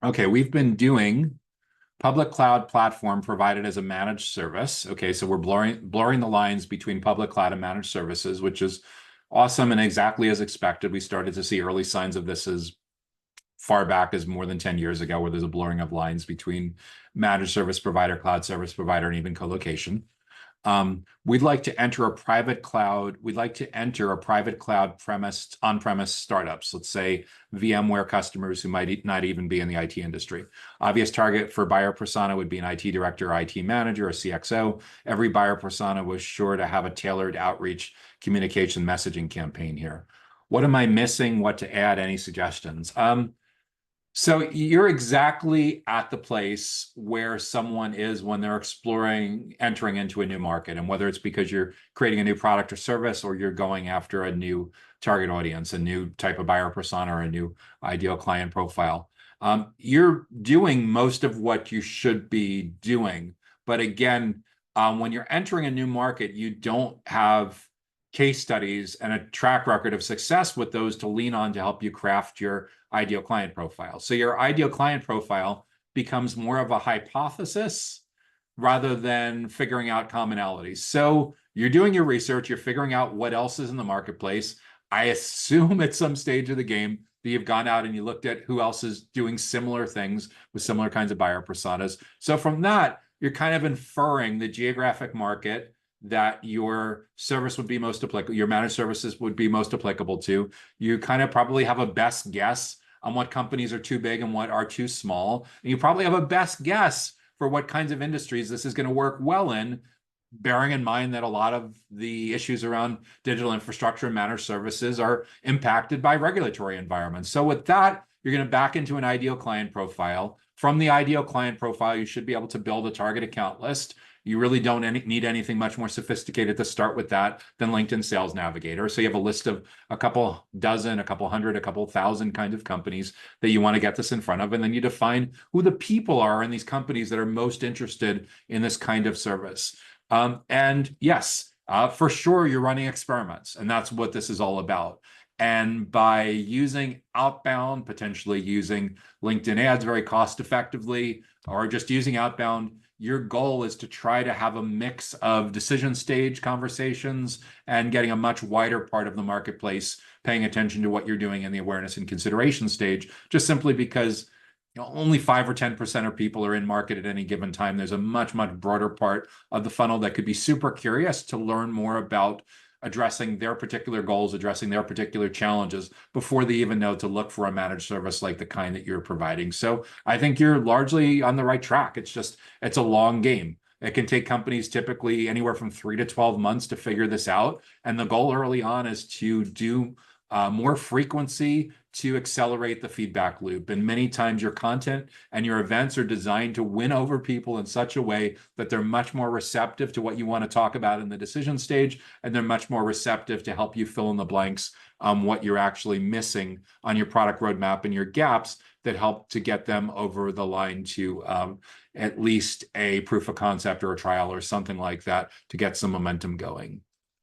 Okay, we've been doing public cloud platform provided as a managed service. Okay, so we're blurring the lines between public cloud and managed services, which is awesome and exactly as expected. We started to see early signs of this as far back as more than 10 years ago, where there's a blurring of lines between managed service provider, cloud service provider, and even colocation. We'd like to enter a private cloud. We'd like to enter a private cloud premise, on-premise startups, let's say VMware customers who might not even be in the IT industry. Obvious target for buyer persona would be an IT director, IT manager, a CXO. Every buyer persona was sure to have a tailored outreach communication messaging campaign here. What am I missing? What to add? Any suggestions? So you're exactly at the place where someone is when they're exploring entering into a new market, and whether it's because you're creating a new product or service, or you're going after a new target audience, a new type of buyer persona, or a new ideal client profile. You're doing most of what you should be doing. But again, when you're entering a new market, you don't have case studies and a track record of success with those to lean on to help you craft your ideal client profile. So your ideal client profile becomes more of a hypothesis rather than figuring out commonalities. So you're doing your research, you're figuring out what else is in the marketplace. I assume at some stage of the game that you've gone out and you looked at who else is doing similar things with similar kinds of buyer personas. So from that, you're kind of inferring the geographic market that your service would be most applicable, your managed services would be most applicable to. You kind of probably have a best guess on what companies are too big and what are too small. And you probably have a best guess for what kinds of industries this is going to work well in, bearing in mind that a lot of the issues around digital infrastructure and managed services are impacted by regulatory environments. So with that, you're going to back into an ideal client profile. From the ideal client profile, you should be able to build a target account list. You really don't need anything much more sophisticated to start with that than LinkedIn Sales Navigator. So you have a list of a couple dozen, a couple hundred, a couple thousand kind of companies that you want to get this in front of. And then you define who the people are in these companies that are most interested in this kind of service. And yes, for sure, you're running experiments, and that's what this is all about. And by using outbound, potentially using LinkedIn ads very cost effectively, or just using outbound, your goal is to try to have a mix of decision stage conversations and getting a much wider part of the marketplace paying attention to what you're doing in the awareness and consideration stage, just simply because only 5 or 10% of people are in market at any given time. There's a much, much broader part of the funnel that could be super curious to learn more about addressing their particular goals, addressing their particular challenges before they even know to look for a managed service like the kind that you're providing. So I think you're largely on the right track. It's a long game. It can take companies typically anywhere from 3 to 12 months to figure this out. And the goal early on is to do more frequency to accelerate the feedback loop. And many times your content and your events are designed to win over people in such a way that they're much more receptive to what you want to talk about in the decision stage, and they're much more receptive to help you fill in the blanks on what you're actually missing on your product roadmap and your gaps that help to get them over the line to at least a proof of concept or a trial or something like that to get some momentum going.